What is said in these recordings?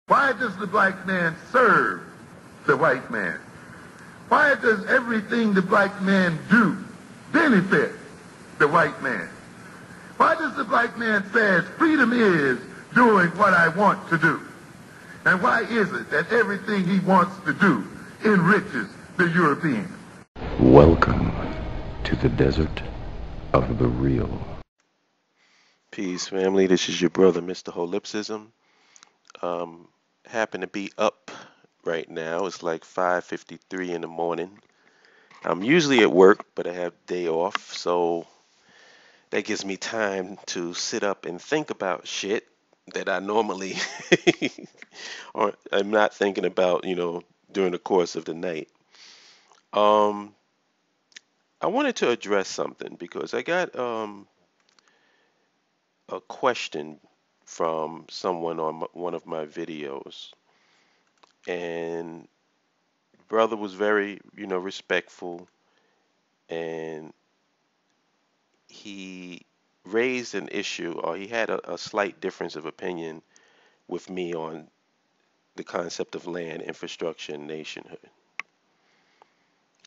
Why does the black man serve the white man? Why does everything the black man do benefit the white man? Why does the black man say freedom is doing what I want to do? And why is it that everything he wants to do enriches the European? Welcome to the desert of the real. Peace, family. This is your brother, Mr. Holipsism. Happen to be up right now. It's like 5:53 in the morning. I'm usually at work, but I have day off, so that gives me time to sit up and think about shit that I normally or I'm not thinking about, during the course of the night. I wanted to address something because I got a question from someone on one of my videos, and brother was very, respectful, and he raised an issue, or he had a slight difference of opinion with me on the concept of land, infrastructure, and nationhood.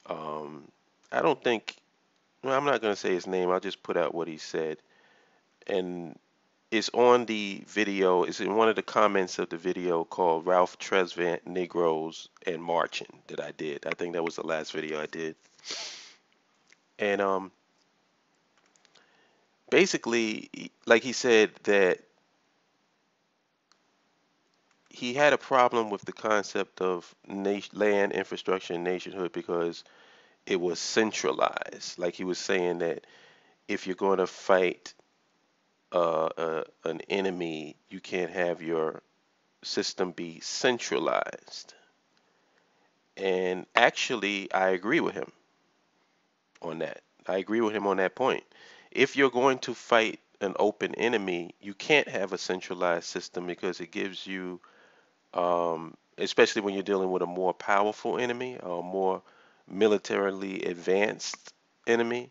I don't think, well, I'm not going to say his name. I'll just put out what he said, and it's on the video. It's in one of the comments of the video called Ralph Tresvant, Negroes and Marching that I did. I think that was the last video I did. And basically, like he said, that he had a problem with the concept of land, infrastructure, and nationhood because it was centralized. Like he was saying that if you're going to fight an enemy, you can't have your system be centralized. And actually, I agree with him on that. I agree with him on that point. If you're going to fight an open enemy, you can't have a centralized system because it gives you, especially when you're dealing with a more powerful enemy, or a more militarily advanced enemy,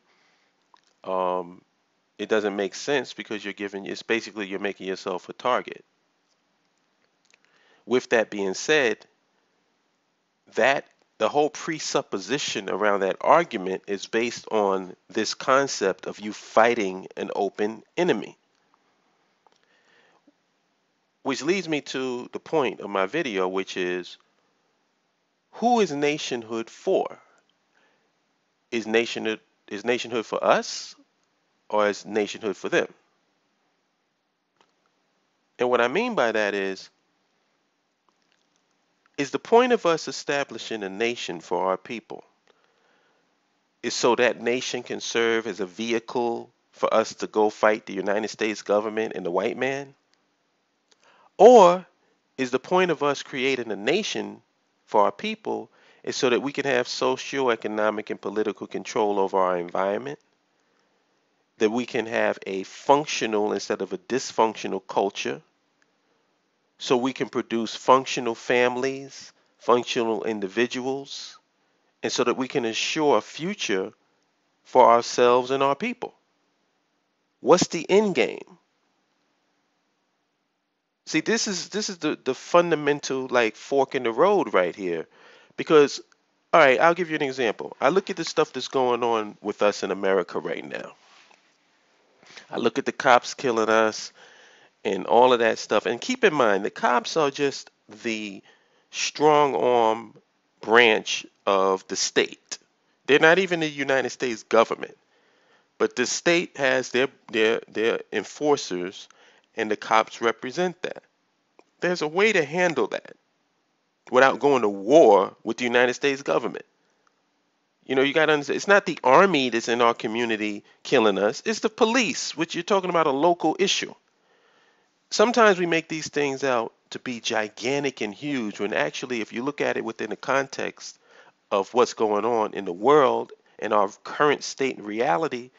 it doesn't make sense because it's basically you're making yourself a target. With that being said, that the whole presupposition around that argument is based on this concept of you fighting an open enemy. Which leads me to the point of my video, which is, who is nationhood for? Is nationhood for us, or is nationhood for them? And what I mean by that is the point of us establishing a nation for our people is so that nation can serve as a vehicle for us to go fight the United States government and the white man? Or is the point of us creating a nation for our people is so that we can have socio-economic and political control over our environment, that we can have a functional instead of a dysfunctional culture, so we can produce functional families, functional individuals, and so that we can ensure a future for ourselves and our people? What's the end game? See, this is the fundamental, like, fork in the road right here. Because, all right, I'll give you an example. I look at the stuff that's going on with us in America right now. I look at the cops killing us and all of that stuff. And keep in mind, the cops are just the strong arm branch of the state. They're not even the United States government. But the state has their enforcers, and the cops represent that. There's a way to handle that without going to war with the United States government. You got to understand, it's not the army that's in our community killing us. It's the police, which you're talking about a local issue. Sometimes we make these things out to be gigantic and huge, when actually, if you look at it within the context of what's going on in the world and our current state and reality,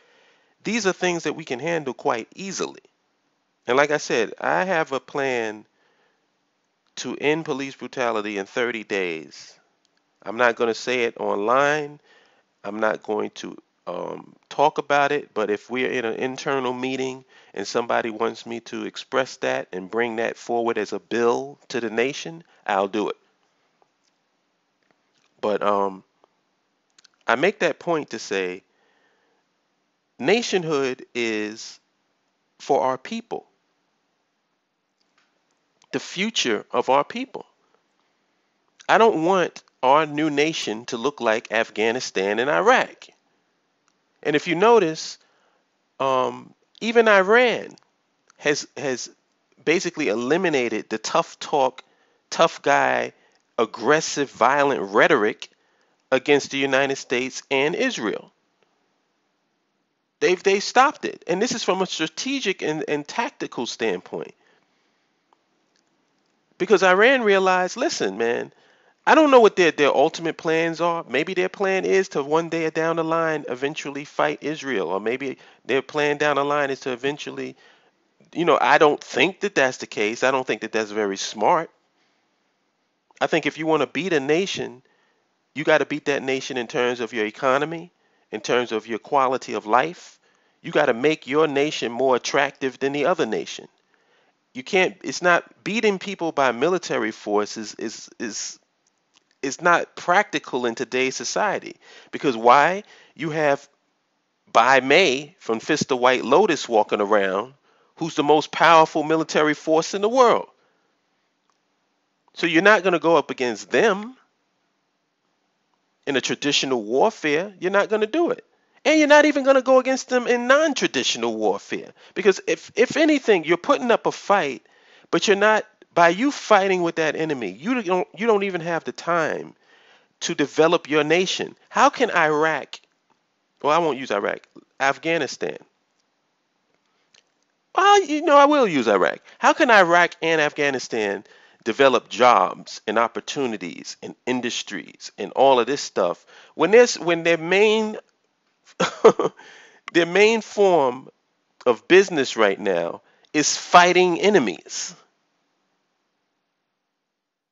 these are things that we can handle quite easily. And like I said, I have a plan to end police brutality in 30 days. I'm not going to say it online. I'm not going to talk about it, but if we're in an internal meeting and somebody wants me to express that and bring that forward as a bill to the nation, I'll do it. But I make that point to say nationhood is for our people, the future of our people. I don't want our new nation to look like Afghanistan and Iraq. And if you notice, even Iran has basically eliminated the tough talk, tough guy, aggressive, violent rhetoric against the United States and Israel. They've stopped it, and this is from a strategic and tactical standpoint. Because Iran realized, listen, man, I don't know what their ultimate plans are. Maybe their plan is to one day down the line eventually fight Israel, or maybe their plan down the line is to eventually, I don't think that that's the case. I don't think that that's very smart. I think if you want to beat a nation, you got to beat that nation in terms of your economy, in terms of your quality of life. You got to make your nation more attractive than the other nation. You can't. It's not beating people by military force is not practical in today's society. Because why? You have Bai Mei from Fist of White Lotus walking around, who's the most powerful military force in the world. So you're not going to go up against them in a traditional warfare. You're not going to do it. And you're not even going to go against them in non-traditional warfare. Because if anything, you're putting up a fight, but you're not, by you fighting with that enemy, you don't even have the time to develop your nation. How can Iraq, well, I won't use Iraq, Afghanistan. Well, I will use Iraq. How can Iraq and Afghanistan develop jobs and opportunities and industries and all of this stuff when their main their main form of business right now is fighting enemies?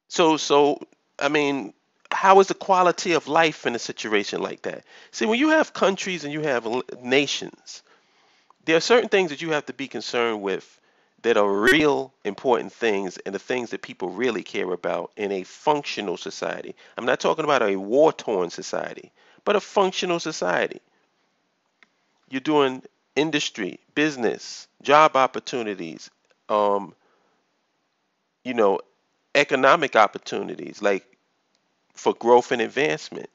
So I mean, how is the quality of life in a situation like that? See, when you have countries and you have nations, there are certain things that you have to be concerned with that are real important things and the things that people really care about in a functional society. I'm not talking about a war-torn society, but a functional society. You're doing industry, business, job opportunities, um, you know, economic opportunities like for growth and advancement.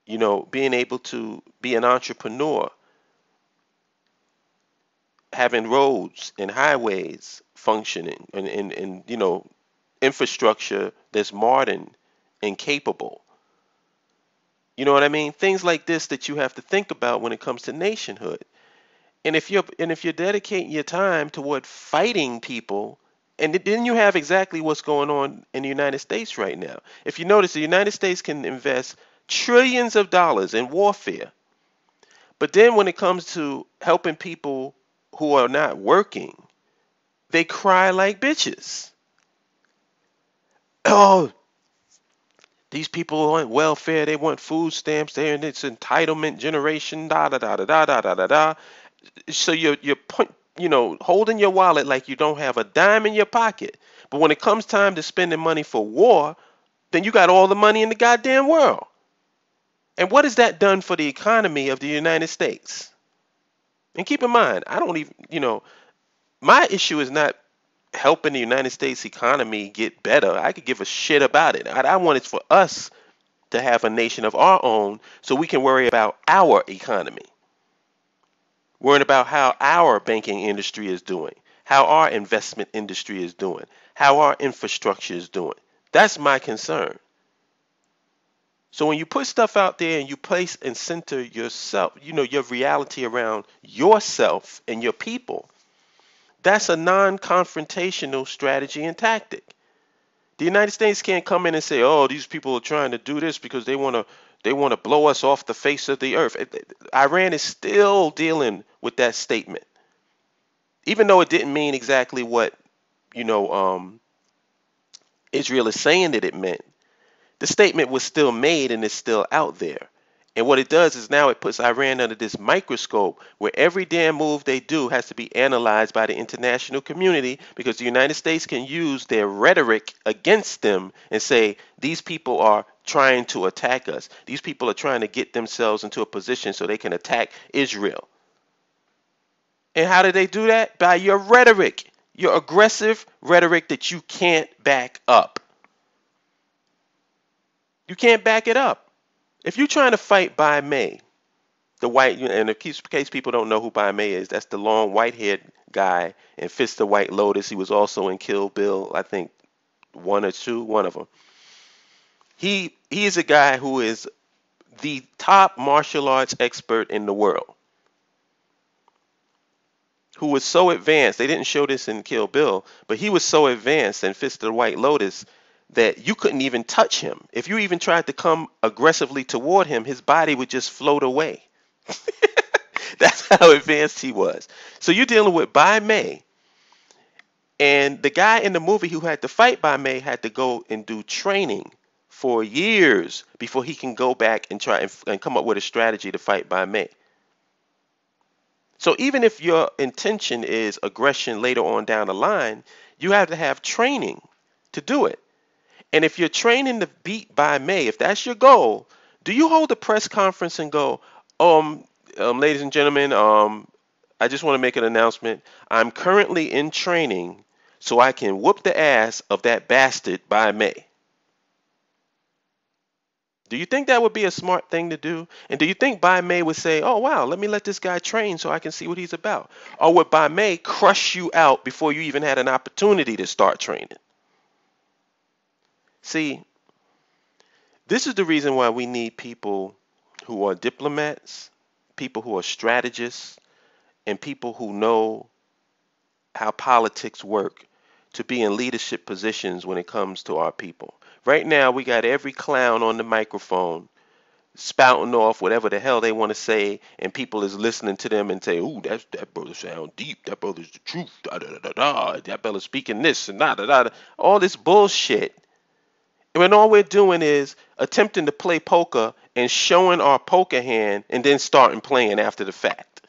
Being able to be an entrepreneur, having roads and highways functioning and infrastructure that's modern and capable. You know what I mean? Things like this that you have to think about when it comes to nationhood. And if you're dedicating your time toward fighting people, and then you have exactly what's going on in the United States right now. If you notice, the United States can invest trillions of dollars in warfare, but then when it comes to helping people who are not working, they cry like bitches. Oh, these people want welfare, they want food stamps, they're in this entitlement generation, da da da da da da da da da. So you're holding your wallet like you don't have a dime in your pocket. But when it comes time to spending money for war, then you got all the money in the goddamn world. And what has that done for the economy of the United States? And keep in mind, I don't even, my issue is not helping the United States economy get better. I could give a shit about it. I want it for us to have a nation of our own so we can worry about our economy. Worrying about how our banking industry is doing, how our investment industry is doing, how our infrastructure is doing. That's my concern. So when you put stuff out there and you place and center yourself, your reality around yourself and your people, that's a non-confrontational strategy and tactic. The United States can't come in and say, "Oh, these people are trying to do this because they want to blow us off the face of the earth." Iran is still dealing with that statement, even though it didn't mean exactly what Israel is saying that it meant. The statement was still made and is still out there. And what it does is now it puts Iran under this microscope where every damn move they do has to be analyzed by the international community, because the United States can use their rhetoric against them and say, these people are trying to attack us. These people are trying to get themselves into a position so they can attack Israel. And how do they do that? By your rhetoric, your aggressive rhetoric that you can't back up. You can't back it up. If you're trying to fight B.A.I.O, the white, and in case people don't know who B.A.I.O is, that's the long white-haired guy in Fist of White Lotus. He was also in Kill Bill, I think one or two, one of them. He is a guy who is the top martial arts expert in the world, who was so advanced. They didn't show this in Kill Bill, but he was so advanced in Fist of the White Lotus that you couldn't even touch him. If you even tried to come aggressively toward him, his body would just float away. That's how advanced he was. So you're dealing with B.A.I.O, and the guy in the movie who had to fight B.A.I.O had to go and do training for years before he can go back and try and come up with a strategy to fight B.A.I.O. So even if your intention is aggression later on down the line, you have to have training to do it. And if you're training to beat B.A.I.O, if that's your goal, do you hold a press conference and go, ladies and gentlemen, I just want to make an announcement. I'm currently in training so I can whoop the ass of that bastard B.A.I.O. Do you think that would be a smart thing to do? And do you think B.A.I.O would say, oh, wow, let me let this guy train so I can see what he's about? Or would B.A.I.O crush you out before you even had an opportunity to start training? See, this is the reason why we need people who are diplomats, people who are strategists, and people who know how politics work to be in leadership positions when it comes to our people. Right now, we got every clown on the microphone spouting off whatever the hell they want to say, and people is listening to them and say, ooh, that brother sound deep. That brother's the truth. Da, da, da, da, da. That brother's speaking this and da, da, da, da. All this bullshit. When all we're doing is attempting to play poker and showing our poker hand and then starting playing after the fact.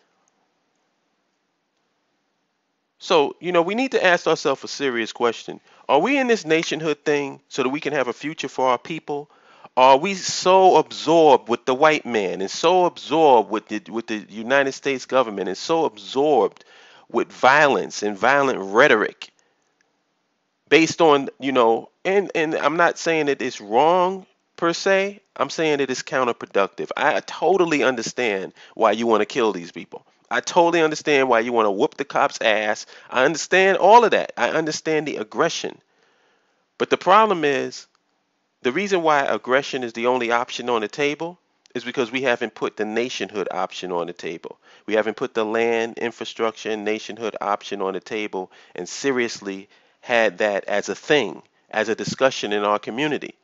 So, we need to ask ourselves a serious question. Are we in this nationhood thing so that we can have a future for our people? Are we so absorbed with the white man and so absorbed with the United States government and so absorbed with violence and violent rhetoric based on, and I'm not saying that it's wrong per se. I'm saying that it's counterproductive. I totally understand why you want to kill these people. I totally understand why you want to whoop the cops' ass. I understand all of that. I understand the aggression. But the problem is, the reason why aggression is the only option on the table is because we haven't put the nationhood option on the table. We haven't put the land, infrastructure, and nationhood option on the table and seriously had that as a thing, as a discussion in our community.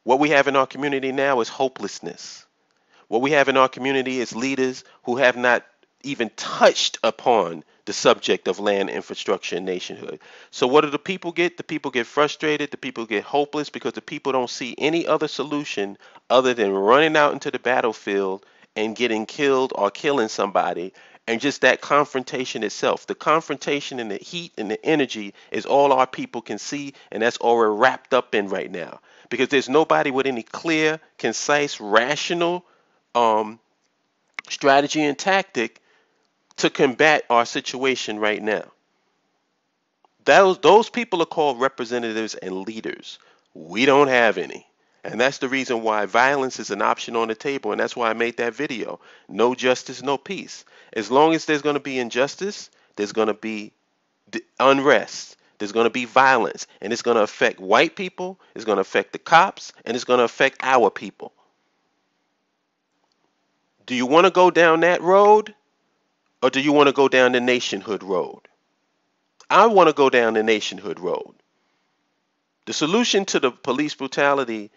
What we have in our community now is hopelessness. What we have in our community is leaders who have not even touched upon the subject of land, infrastructure, and nationhood. So what do the people get? The people get frustrated. The people get hopeless because the people don't see any other solution other than running out into the battlefield and getting killed or killing somebody. And just that confrontation itself, the confrontation and the heat and the energy is all our people can see, and that's all we're wrapped up in right now. Because there's nobody with any clear, concise, rational strategy and tactic to combat our situation right now. Those people are called representatives and leaders. We don't have any. And that's the reason why violence is an option on the table. And that's why I made that video. No justice, no peace. As long as there's going to be injustice, there's going to be unrest. There's going to be violence. And it's going to affect white people. It's going to affect the cops. And it's going to affect our people. Do you want to go down that road? Or do you want to go down the nationhood road? I want to go down the nationhood road. The solution to the police brutality,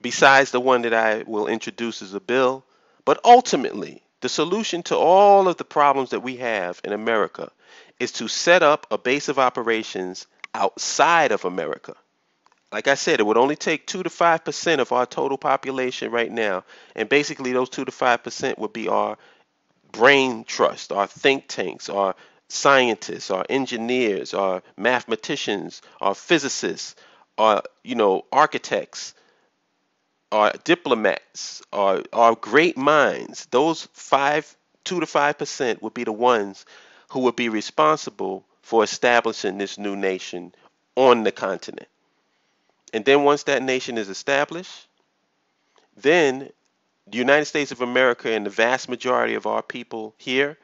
besides the one that I will introduce, is a bill. But ultimately, the solution to all of the problems that we have in America is to set up a base of operations outside of America. Like I said, it would only take 2 to 5% of our total population right now. And basically those 2 to 5% would be our brain trust, our think tanks, our scientists, our engineers, our mathematicians, our physicists, our, architects, our diplomats, our great minds. Those 2 to 5% would be the ones who would be responsible for establishing this new nation on the continent. And then once that nation is established, then the United States of America and the vast majority of our people here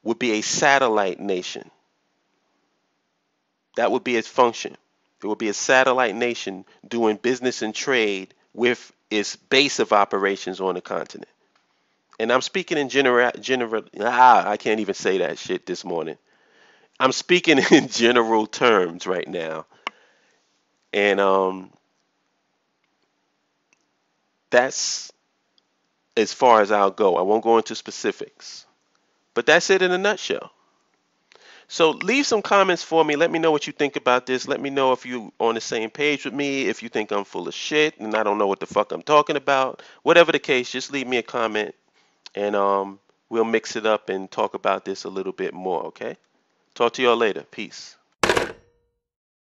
would be a satellite nation. That would be its function. It would be a satellite nation doing business and trade with its base of operations on the continent. And I'm speaking in I can't even say that shit this morning. I'm speaking in general terms right now. And that's as far as I'll go. I won't go into specifics. But that's it in a nutshell. So leave some comments for me. Let me know what you think about this. Let me know if you on the same page with me, if you think I'm full of shit and I don't know what the fuck I'm talking about. Whatever the case, just leave me a comment and we'll mix it up and talk about this a little bit more, okay? Talk to y'all later. Peace.